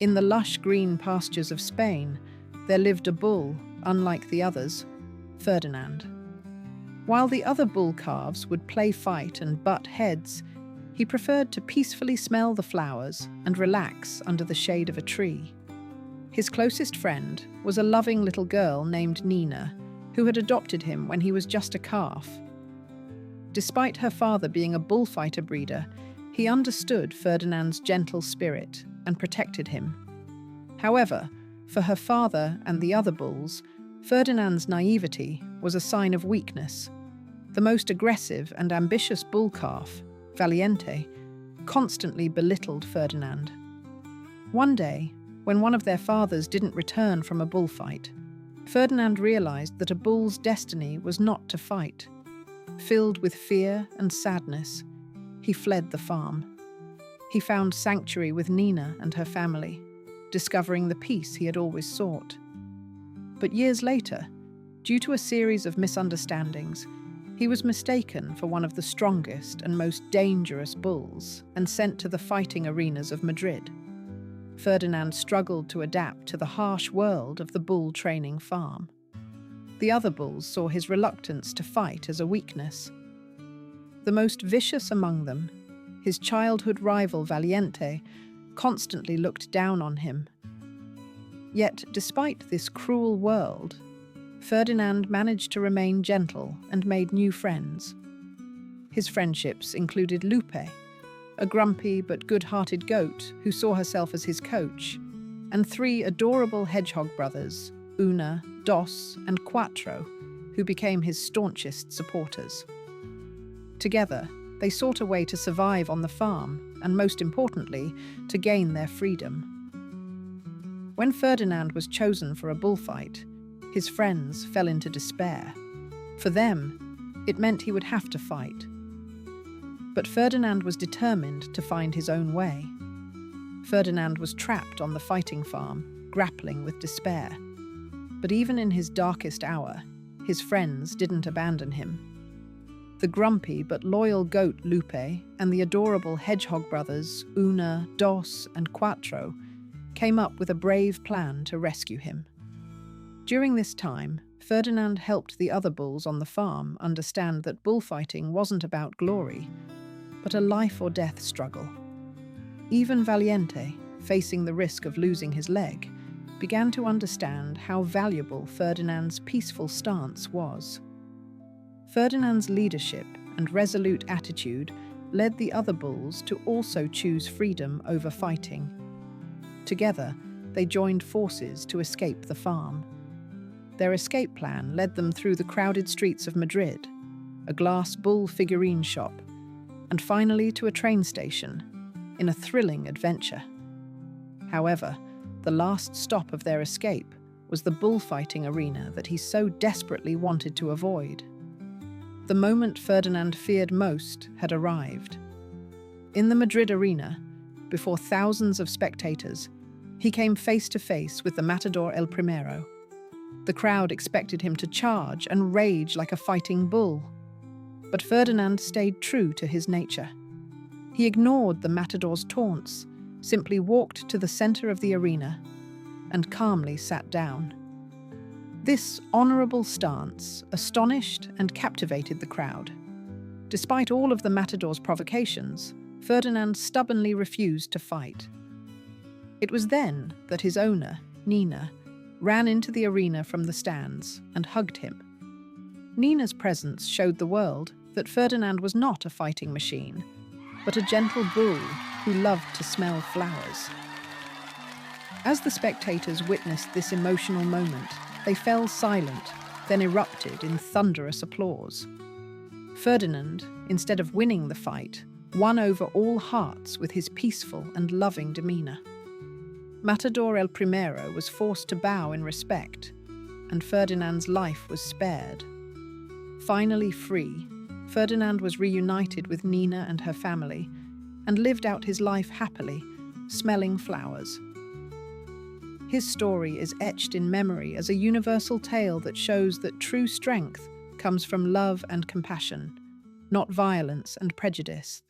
In the lush green pastures of Spain, there lived a bull, unlike the others, Ferdinand. While the other bull calves would play fight and butt heads, he preferred to peacefully smell the flowers and relax under the shade of a tree. His closest friend was a loving little girl named Nina, who had adopted him when he was just a calf. Despite her father being a bullfighter breeder, he understood Ferdinand's gentle spirit and protected him. However, for her father and the other bulls, Ferdinand's naivety was a sign of weakness. The most aggressive and ambitious bull calf, Valiente, constantly belittled Ferdinand. One day, when one of their fathers didn't return from a bullfight, Ferdinand realized that a bull's destiny was not to fight. Filled with fear and sadness, he fled the farm. He found sanctuary with Nina and her family, discovering the peace he had always sought. But years later, due to a series of misunderstandings, he was mistaken for one of the strongest and most dangerous bulls and sent to the fighting arenas of Madrid. Ferdinand struggled to adapt to the harsh world of the bull training farm. The other bulls saw his reluctance to fight as a weakness. The most vicious among them, his childhood rival Valiente, constantly looked down on him. Yet, despite this cruel world, Ferdinand managed to remain gentle and made new friends. His friendships included Lupe, a grumpy but good-hearted goat who saw herself as his coach, and 3 adorable hedgehog brothers, Una, Dos, and Cuatro, who became his staunchest supporters. Together, they sought a way to survive on the farm and, most importantly, to gain their freedom. When Ferdinand was chosen for a bullfight, his friends fell into despair. For them, it meant he would have to fight. But Ferdinand was determined to find his own way. Ferdinand was trapped on the fighting farm, grappling with despair. But even in his darkest hour, his friends didn't abandon him. The grumpy but loyal goat Lupe and the adorable hedgehog brothers Una, Dos, and Cuatro came up with a brave plan to rescue him. During this time, Ferdinand helped the other bulls on the farm understand that bullfighting wasn't about glory, but a life-or-death struggle. Even Valiente, facing the risk of losing his leg, began to understand how valuable Ferdinand's peaceful stance was. Ferdinand's leadership and resolute attitude led the other bulls to also choose freedom over fighting. Together, they joined forces to escape the farm. Their escape plan led them through the crowded streets of Madrid, a glass bull figurine shop, and finally to a train station, in a thrilling adventure. However, the last stop of their escape was the bullfighting arena that he so desperately wanted to avoid. The moment Ferdinand feared most had arrived. In the Madrid arena, before thousands of spectators, he came face to face with the matador El Primero. The crowd expected him to charge and rage like a fighting bull. But Ferdinand stayed true to his nature. He ignored the matador's taunts, simply walked to the center of the arena, and calmly sat down. This honorable stance astonished and captivated the crowd. Despite all of the matador's provocations, Ferdinand stubbornly refused to fight. It was then that his owner, Nina, ran into the arena from the stands and hugged him. Nina's presence showed the world that Ferdinand was not a fighting machine, but a gentle bull who loved to smell flowers. As the spectators witnessed this emotional moment, they fell silent, then erupted in thunderous applause. Ferdinand, instead of winning the fight, won over all hearts with his peaceful and loving demeanor. Matador El Primero was forced to bow in respect, and Ferdinand's life was spared. Finally free, Ferdinand was reunited with Nina and her family, and lived out his life happily, smelling flowers. His story is etched in memory as a universal tale that shows that true strength comes from love and compassion, not violence and prejudice.